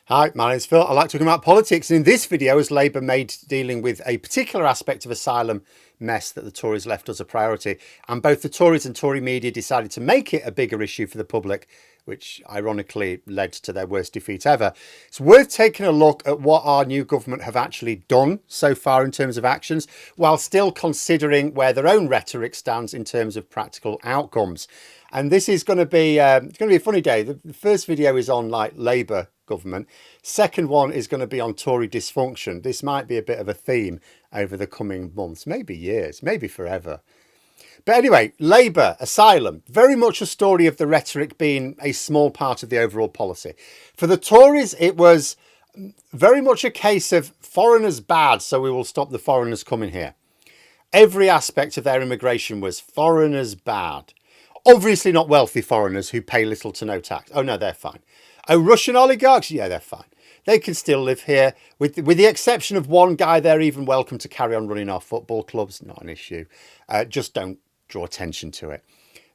Hi, my name's Phil. I like talking about politics. And in this video, as Labour made dealing with a particular aspect of asylum mess that the Tories left as a priority, and both the Tories and Tory media decided to make it a bigger issue for the public, which ironically led to their worst defeat ever. It's worth taking a look at what our new government have actually done so far in terms of actions, while still considering where their own rhetoric stands in terms of practical outcomes. And this is going to be it's going to be a funny day. The first video is on Labour government. Second one is going to be on Tory dysfunction. This might be a bit of a theme over the coming months, maybe years, maybe forever. But anyway, Labour, asylum, very much a story of the rhetoric being a small part of the overall policy. For the Tories, it was very much a case of foreigners bad, so we will stop the foreigners coming here. Every aspect of their immigration was foreigners bad. Obviously not wealthy foreigners who pay little to no tax. Oh no, they're fine. Oh, Russian oligarchs? Yeah, they're fine. They can still live here. With the exception of one guy, they're even welcome to carry on running our football clubs. Not an issue. Just don't draw attention to it.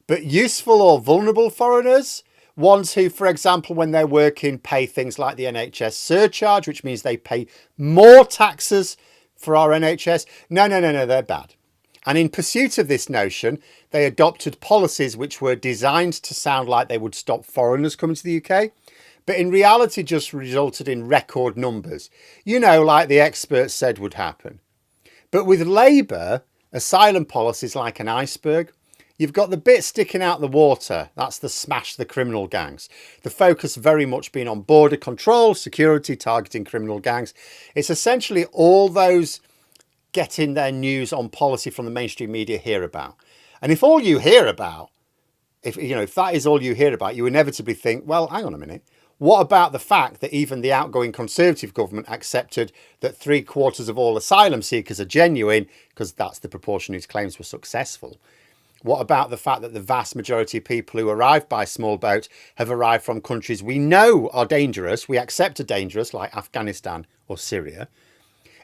But useful or vulnerable foreigners, ones who, for example, when they're working, pay things like the NHS surcharge, which means they pay more taxes for our NHS. No, they're bad. And in pursuit of this notion, they adopted policies which were designed to sound like they would stop foreigners coming to the UK, but in reality just resulted in record numbers. You know, like the experts said would happen. But with Labour, asylum policy is like an iceberg. You've got the bit sticking out the water. That's the smash the criminal gangs. The focus very much being on border control, security, targeting criminal gangs. It's essentially all those getting their news on policy from the mainstream media hear about. And if all you hear about, if that is all you hear about, you inevitably think, well, hang on a minute. What about the fact that even the outgoing Conservative government accepted that 3/4 of all asylum seekers are genuine, because that's the proportion whose claims were successful? What about the fact that the vast majority of people who arrive by small boat have arrived from countries we know are dangerous, we accept are dangerous, like Afghanistan or Syria?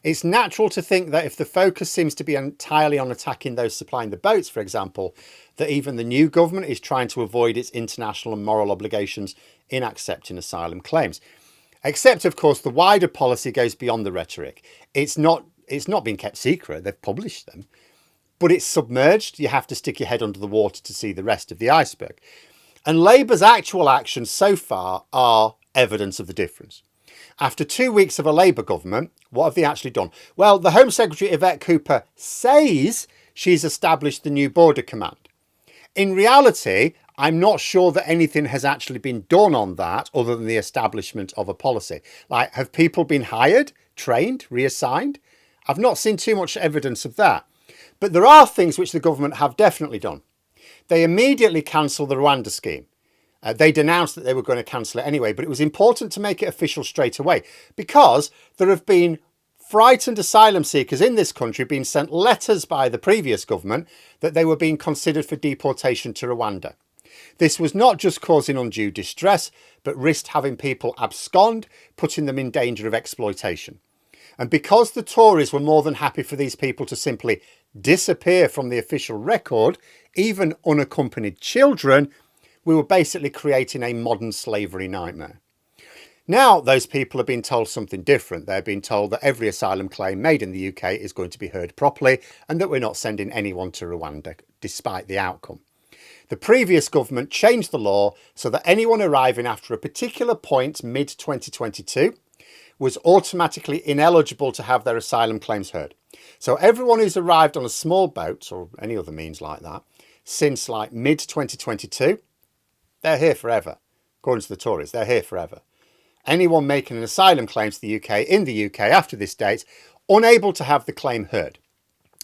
It's natural to think that if the focus seems to be entirely on attacking those supplying the boats, for example, that even the new government is trying to avoid its international and moral obligations in accepting asylum claims. Except, of course, the wider policy goes beyond the rhetoric. It's not been kept secret. They've published them. But it's submerged. You have to stick your head under the water to see the rest of the iceberg. And Labour's actual actions so far are evidence of the difference. After 2 weeks of a Labour government, what have they actually done? Well, the Home Secretary, Yvette Cooper, says she's established the new border command. In reality, I'm not sure that anything has actually been done on that other than the establishment of a policy. Like, have people been hired, trained, reassigned? I've not seen too much evidence of that. But there are things which the government have definitely done. They immediately cancelled the Rwanda scheme. They denounced that they were going to cancel it anyway, but it was important to make it official straight away because there have been frightened asylum seekers in this country being sent letters by the previous government that they were being considered for deportation to Rwanda. This was not just causing undue distress, but risked having people abscond, putting them in danger of exploitation. And because the Tories were more than happy for these people to simply disappear from the official record, even unaccompanied children, we were basically creating a modern slavery nightmare. Now those people are being told something different. They're being told that every asylum claim made in the UK is going to be heard properly and that we're not sending anyone to Rwanda, despite the outcome. The previous government changed the law so that anyone arriving after a particular point, mid-2022, was automatically ineligible to have their asylum claims heard. So everyone who's arrived on a small boat or any other means like that since mid-2022, they're here forever. According to the Tories, they're here forever. Anyone making an asylum claim to the UK in the UK after this date, unable to have the claim heard.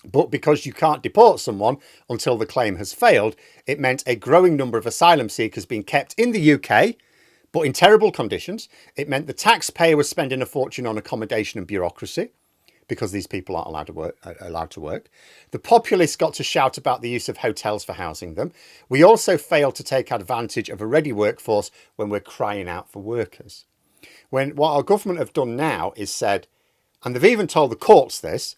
But because you can't deport someone until the claim has failed, it meant a growing number of asylum seekers being kept in the UK, but in terrible conditions. It meant the taxpayer was spending a fortune on accommodation and bureaucracy, because these people aren't allowed to work. The populists got to shout about the use of hotels for housing them. We also failed to take advantage of a ready workforce when we're crying out for workers. What our government have done now is said, and they've even told the courts this,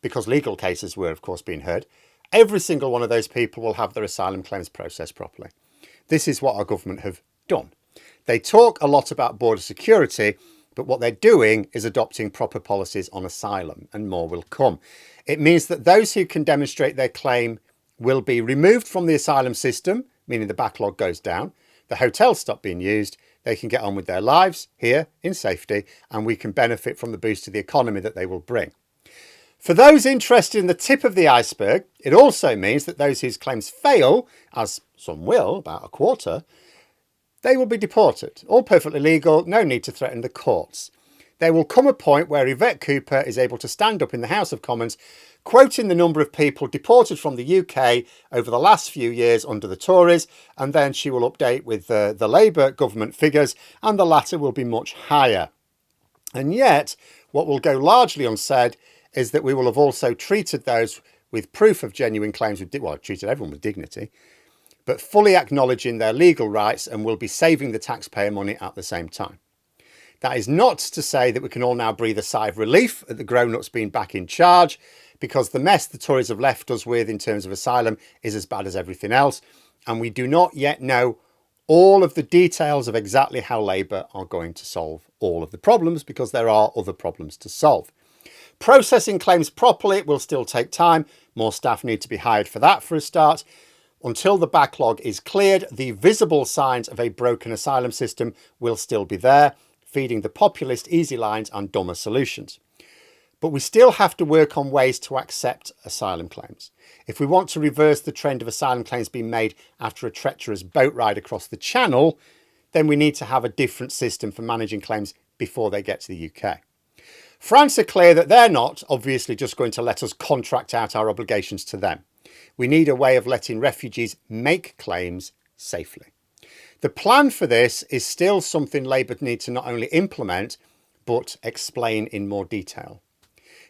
because legal cases were, of course, being heard, every single one of those people will have their asylum claims processed properly. This is what our government have done. They talk a lot about border security, But what they're doing is adopting proper policies on asylum, and more will come. It means that those who can demonstrate their claim will be removed from the asylum system, meaning the backlog goes down. The hotels stop being used. They can get on with their lives here in safety, and we can benefit from the boost to the economy that they will bring. For those interested in the tip of the iceberg, it also means that those whose claims fail, as some will, about a quarter, they will be deported. All perfectly legal, no need to threaten the courts. There will come a point where Yvette Cooper is able to stand up in the House of Commons, quoting the number of people deported from the UK over the last few years under the Tories, and then she will update with the Labour government figures, and the latter will be much higher. And yet, what will go largely unsaid is that we will have also treated those with proof of genuine claims, treated everyone with dignity, but fully acknowledging their legal rights, and will be saving the taxpayer money at the same time. That is not to say that we can all now breathe a sigh of relief at the grown-ups being back in charge, because the mess the Tories have left us with in terms of asylum is as bad as everything else, and we do not yet know all of the details of exactly how Labour are going to solve all of the problems, because there are other problems to solve. Processing claims properly will still take time. More staff need to be hired for that for a start. Until the backlog is cleared, the visible signs of a broken asylum system will still be there, feeding the populist easy lines and dumber solutions. But we still have to work on ways to accept asylum claims. If we want to reverse the trend of asylum claims being made after a treacherous boat ride across the Channel, then we need to have a different system for managing claims before they get to the UK. France are clear that they're not obviously just going to let us contract out our obligations to them. We need a way of letting refugees make claims safely. The plan for this is still something Labour need to not only implement, but explain in more detail.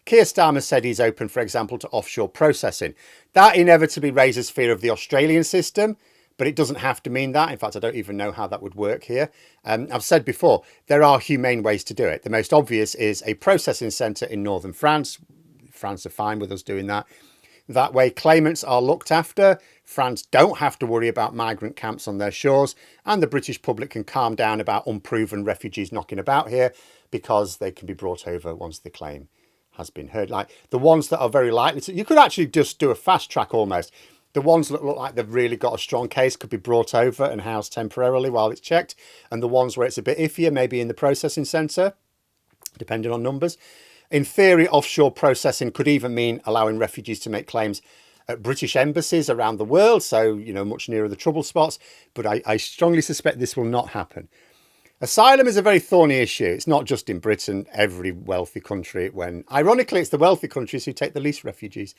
Keir Starmer said he's open, for example, to offshore processing. That inevitably raises fear of the Australian system, but it doesn't have to mean that. In fact, I don't even know how that would work here. I've said before, there are humane ways to do it. The most obvious is a processing centre in northern France. France are fine with us doing that. That way, claimants are looked after. France don't have to worry about migrant camps on their shores, and the British public can calm down about unproven refugees knocking about here, because they can be brought over once the claim has been heard. Like the ones that are very likely to, you could actually just do a fast track almost. The ones that look like they've really got a strong case could be brought over and housed temporarily while it's checked. And the ones where it's a bit iffier, maybe in the processing centre, depending on numbers. In theory, offshore processing could even mean allowing refugees to make claims at British embassies around the world. So, much nearer the trouble spots. But I strongly suspect this will not happen. Asylum is a very thorny issue. It's not just in Britain, every wealthy country, when ironically it's the wealthy countries who take the least refugees.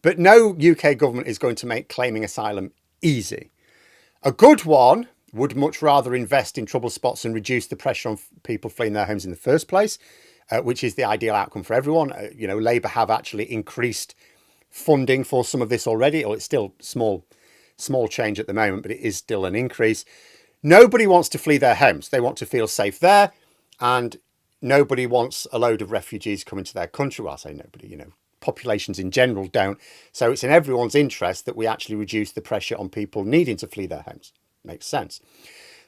But no UK government is going to make claiming asylum easy. A good one would much rather invest in trouble spots and reduce the pressure on people fleeing their homes in the first place, which is the ideal outcome for everyone. Labour have actually increased funding for some of this already, or it's still small change at the moment, but it is still an increase. Nobody wants to flee their homes. They want to feel safe there, and nobody wants a load of refugees coming to their country. Well, I say nobody, populations in general don't. So it's in everyone's interest that we actually reduce the pressure on people needing to flee their homes. Makes sense.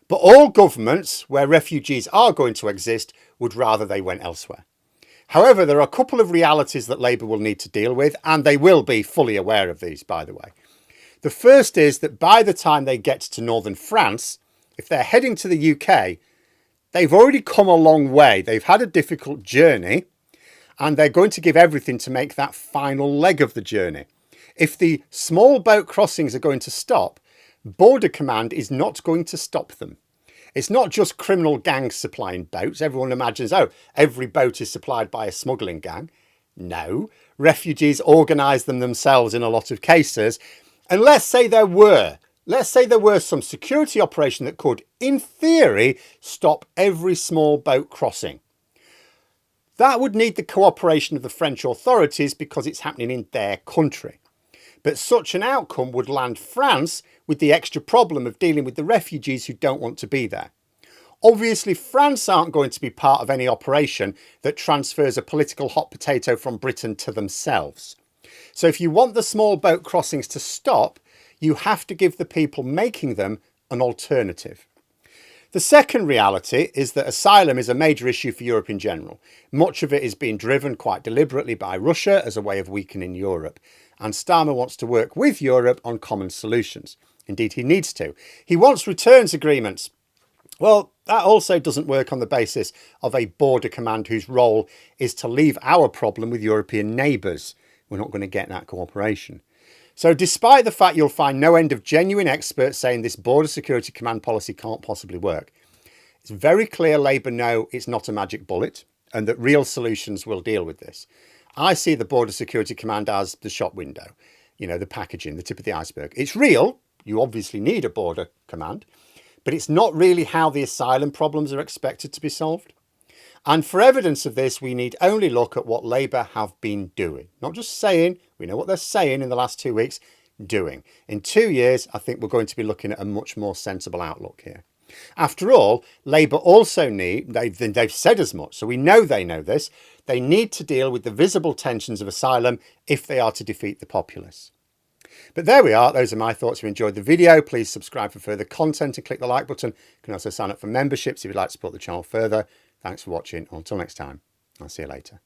But all governments where refugees are going to exist would rather they went elsewhere. However, there are a couple of realities that Labour will need to deal with, and they will be fully aware of these, by the way. The first is that by the time they get to northern France, if they're heading to the UK, they've already come a long way. They've had a difficult journey, and they're going to give everything to make that final leg of the journey. If the small boat crossings are going to stop, Border Command is not going to stop them. It's not just criminal gangs supplying boats. Everyone imagines, every boat is supplied by a smuggling gang. No, refugees organise them themselves in a lot of cases. And let's say there were some security operation that could, in theory, stop every small boat crossing. That would need the cooperation of the French authorities because it's happening in their country. But such an outcome would land France with the extra problem of dealing with the refugees who don't want to be there. Obviously, France aren't going to be part of any operation that transfers a political hot potato from Britain to themselves. So if you want the small boat crossings to stop, you have to give the people making them an alternative. The second reality is that asylum is a major issue for Europe in general. Much of it is being driven quite deliberately by Russia as a way of weakening Europe. And Starmer wants to work with Europe on common solutions. Indeed, he needs to. He wants returns agreements. Well, that also doesn't work on the basis of a border command whose role is to leave our problem with European neighbours. We're not going to get that cooperation. So despite the fact you'll find no end of genuine experts saying this border security command policy can't possibly work, it's very clear Labour know it's not a magic bullet and that real solutions will deal with this. I see the border security command as the shop window, the packaging, the tip of the iceberg. It's real. You obviously need a border command, but it's not really how the asylum problems are expected to be solved. And for evidence of this, we need only look at what Labour have been doing. Not just saying, we know what they're saying in the last 2 weeks, doing. In 2 years, I think we're going to be looking at a much more sensible outlook here. After all, Labour also they've said as much, so we know they know this, they need to deal with the visible tensions of asylum if they are to defeat the populace. But there we are. Those are my thoughts. If you enjoyed the video, please subscribe for further content and click the like button. You can also sign up for memberships if you'd like to support the channel further. Thanks for watching. Until next time, I'll see you later.